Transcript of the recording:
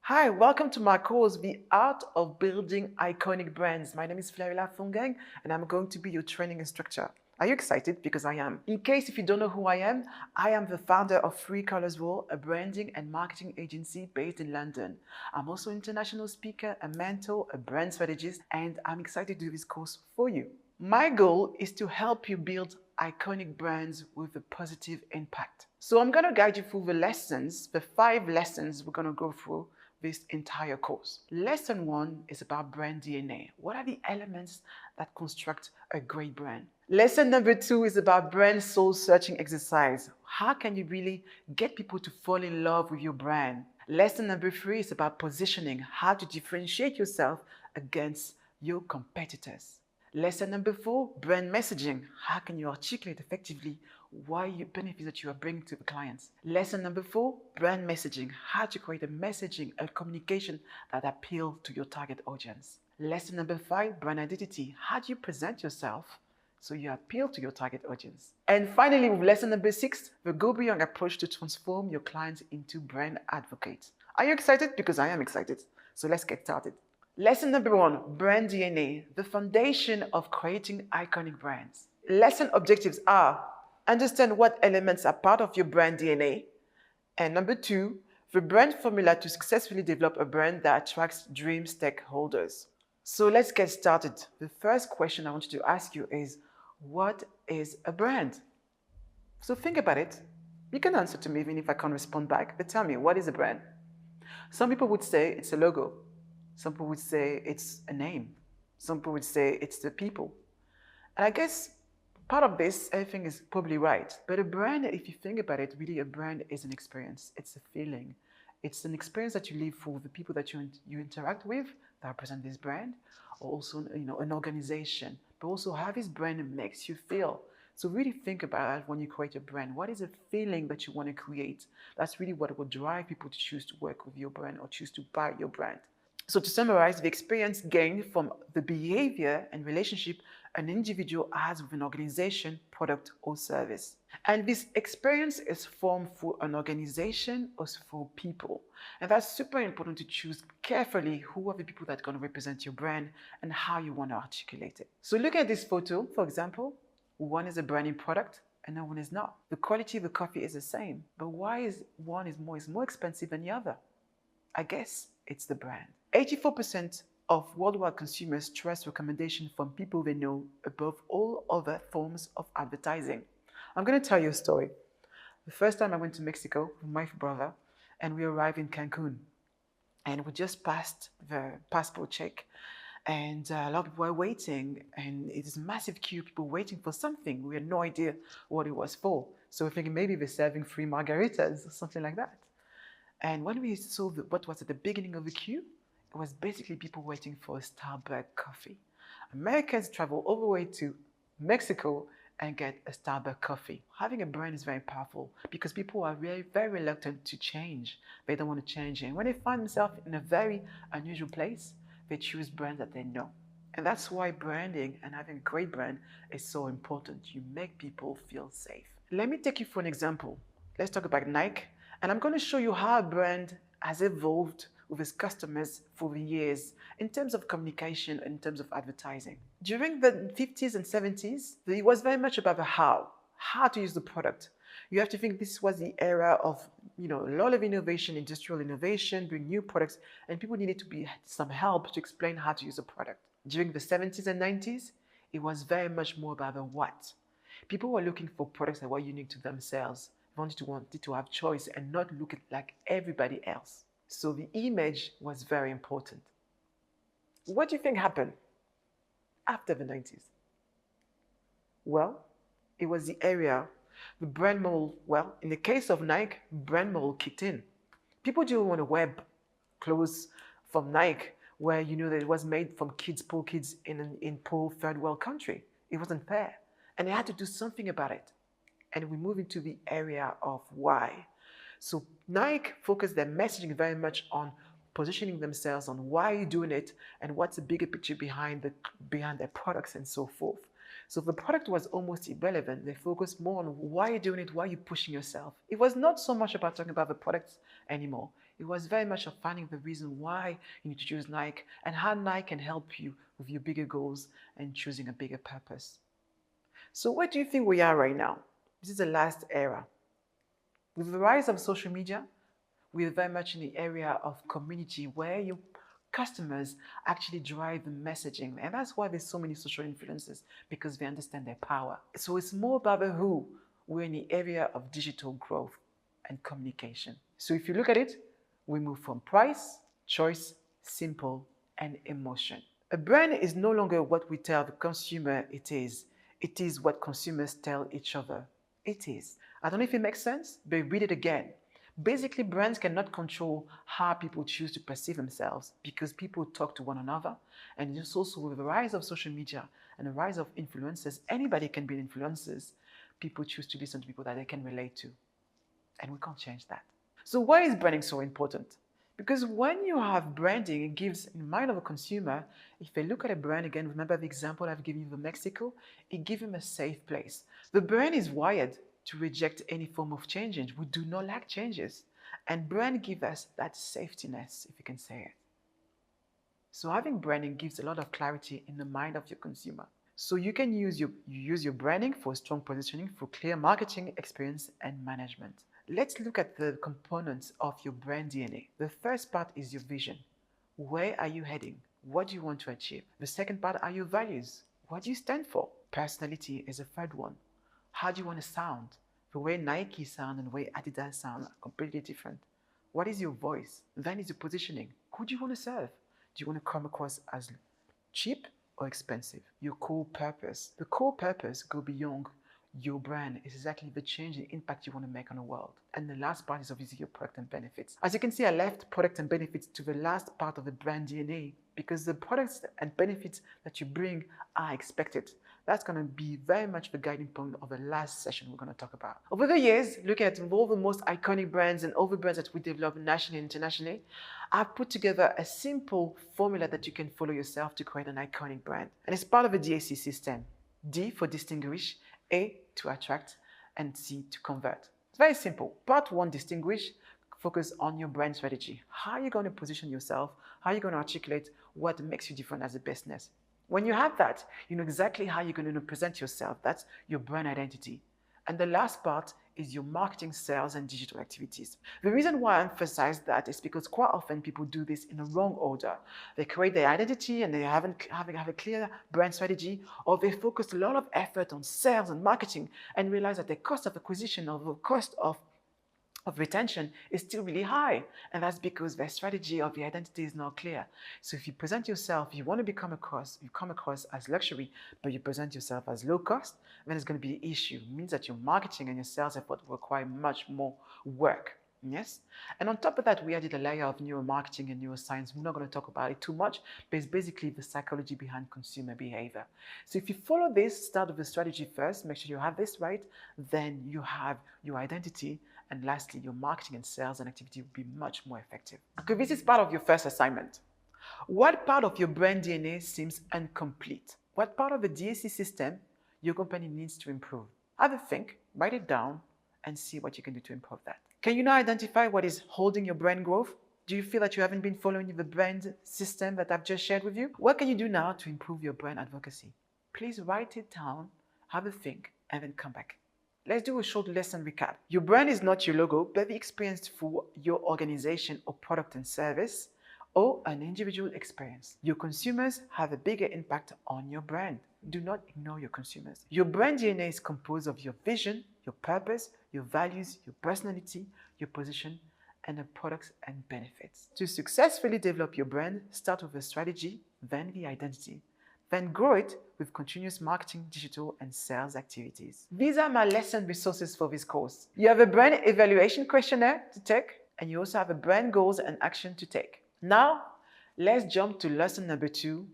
Hi, welcome to my course, The Art of Building Iconic Brands. My name is Flarila Fungang, and I'm going to be your training instructor. Are you excited? Because I am. In case if you don't know who I am the founder of Three Colors World, a branding and marketing agency based in London. I'm also an international speaker, a mentor, a brand strategist, and I'm excited to do this course for you. My goal is to help you build iconic brands with a positive impact. So I'm going to guide you through the 5 lessons we're going to go through this entire course. Lesson 1 is about brand DNA. What are the elements that construct a great brand? Lesson number 2 is about brand soul searching exercise. How can you really get people to fall in love with your brand? Lesson number 3 is about positioning, how to differentiate yourself against your competitors. Lesson number 4, brand messaging. How can you articulate effectively why you benefits that you are bringing to the clients? Lesson number 4, brand messaging. How to create a messaging, a communication that appeals to your target audience. Lesson number 5, brand identity. How do you present yourself so you appeal to your target audience? And finally, with lesson number 6, the go beyond approach to transform your clients into brand advocates. Are you excited? Because I am excited. So let's get started. Lesson number 1, brand DNA, the foundation of creating iconic brands. Lesson objectives are: understand what elements are part of your brand DNA. And number 2, the brand formula to successfully develop a brand that attracts dream stakeholders. So let's get started. The first question I want you to ask you is, what is a brand? So think about it. You can answer to me even if I can't respond back, but tell me, what is a brand? Some people would say it's a logo. Some people would say it's a name. Some people would say it's the people. And I guess part of this, everything is probably right. But a brand, if you think about it, really a brand is an experience. It's a feeling. It's an experience that you live for the people that you interact with that represent this brand, or also an organization. But also how this brand makes you feel. So really think about it when you create a brand. What is a feeling that you want to create? That's really what will drive people to choose to work with your brand or choose to buy your brand. So to summarize, the experience gained from the behavior and relationship an individual has with an organization, product, or service. And this experience is formed through an organization or through people. And that's super important to choose carefully who are the people that are going to represent your brand and how you want to articulate it. So look at this photo, for example. One is a branding product and one is not. The quality of the coffee is the same, but why is one is more expensive than the other? I guess it's the brand. 84% of worldwide consumers trust recommendations from people they know above all other forms of advertising. I'm going to tell you a story. The first time I went to Mexico with my brother, and we arrived in Cancun, and we just passed the passport check, and a lot of people were waiting, and it is a massive queue of people waiting for something. We had no idea what it was for. So we're thinking maybe they're serving free margaritas or something like that. And when we saw what was at the beginning of the queue, it was basically people waiting for a Starbucks coffee. Americans travel all the way to Mexico and get a Starbucks coffee. Having a brand is very powerful because people are very, very reluctant to change. They don't want to change. And when they find themselves in a very unusual place, they choose brands that they know. And that's why branding and having a great brand is so important. You make people feel safe. Let me take you for an example. Let's talk about Nike. And I'm going to show you how a brand has evolved with its customers for the years in terms of communication and in terms of advertising. During the 50s and 70s, it was very much about the how to use the product. You have to think this was the era of a lot of innovation, industrial innovation, bring new products, and people needed to be some help to explain how to use a product. During the 70s and 90s, it was very much more about the what. People were looking for products that were unique to themselves. Wanted to have choice and not look like everybody else. So the image was very important. What do you think happened after the 90s? Well, it was the area, the brand model, well, in the case of Nike, brand model kicked in. People didn't want to wear clothes from Nike where that it was made from poor kids in poor third world country. It wasn't fair. And they had to do something about it. And we move into the area of why. So Nike focused their messaging very much on positioning themselves on why you're doing it and what's the bigger picture behind their products and so forth. So the product was almost irrelevant. They focused more on why you're doing it, why you're pushing yourself. It was not so much about talking about the products anymore. It was very much of finding the reason why you need to choose Nike and how Nike can help you with your bigger goals and choosing a bigger purpose. So where do you think we are right now? This is the last era. With the rise of social media, we are very much in the area of community where your customers actually drive the messaging. And that's why there's so many social influencers, because they understand their power. So it's more about the who. We're in the area of digital growth and communication. So if you look at it, we move from price, choice, simple, and emotion. A brand is no longer what we tell the consumer it is. It is what consumers tell each other it is. I don't know if it makes sense, but read it again. Basically, brands cannot control how people choose to perceive themselves because people talk to one another. And it's also with the rise of social media and the rise of influencers, anybody can be influencers. People choose to listen to people that they can relate to. And we can't change that. So why is branding so important? Because when you have branding, it gives in the mind of a consumer, if they look at a brand again, remember the example I've given you of Mexico, it gives them a safe place. The brand is wired to reject any form of change. We do not like changes. And brand gives us that safetiness, if you can say it. So having branding gives a lot of clarity in the mind of your consumer. So you can use your branding for strong positioning, for clear marketing experience and management. Let's look at the components of your brand DNA. The first part is your vision. Where are you heading? What do you want to achieve? The second part are your values. What do you stand for? Personality is the third one. How do you want to sound? The way Nike sound and the way Adidas sound are completely different. What is your voice? Then is your positioning. Who do you want to serve? Do you want to come across as cheap or expensive? Your core purpose. The core purpose goes beyond your brand. Is exactly the change and impact you want to make on the world. And the last part is obviously your product and benefits. As you can see, I left product and benefits to the last part of the brand DNA because the products and benefits that you bring are expected. That's going to be very much the guiding point of the last session we're going to talk about. Over the years, looking at all the most iconic brands and all the brands that we develop nationally and internationally, I've put together a simple formula that you can follow yourself to create an iconic brand. And it's part of a DAC system. D for distinguish, A to attract, and C to convert. It's very simple. Part one, distinguish, focus on your brand strategy. How are you going to position yourself? How are you going to articulate what makes you different as a business? When you have that, you know exactly how you're going to present yourself. That's your brand identity. And the last part is your marketing, sales, and digital activities. The reason why I emphasize that is because quite often people do this in the wrong order. They create their identity and they have a clear brand strategy, or they focus a lot of effort on sales and marketing and realize that the cost of acquisition or the cost of retention is still really high. And that's because their strategy of the identity is not clear. So if you present yourself, you want to come across as luxury, but you present yourself as low cost, then it's going to be an issue. It means that your marketing and your sales effort require much more work. Yes? And on top of that, we added a layer of neuromarketing and neuroscience. We're not going to talk about it too much, but it's basically the psychology behind consumer behavior. So if you follow this, start with the strategy first, make sure you have this right, then you have your identity, and lastly, your marketing and sales and activity will be much more effective. Okay, this is part of your first assignment. What part of your brand DNA seems incomplete? What part of the DAC system your company needs to improve? Have a think, write it down, and see what you can do to improve that. Can you now identify what is holding your brand growth? Do you feel that you haven't been following the brand system that I've just shared with you? What can you do now to improve your brand advocacy? Please write it down, have a think, and then come back. Let's do a short lesson recap. Your brand is not your logo, but the experience for your organization or product and service, or an individual experience. Your consumers have a bigger impact on your brand. Do not ignore your consumers. Your brand DNA is composed of your vision, your purpose, your values, your personality, your position, and the products and benefits. To successfully develop your brand, start with a strategy, then the identity. Then grow it with continuous marketing, digital, and sales activities. These are my lesson resources for this course. You have a brand evaluation questionnaire to take, and you also have a brand goals and action to take. Now, let's jump to lesson number 2,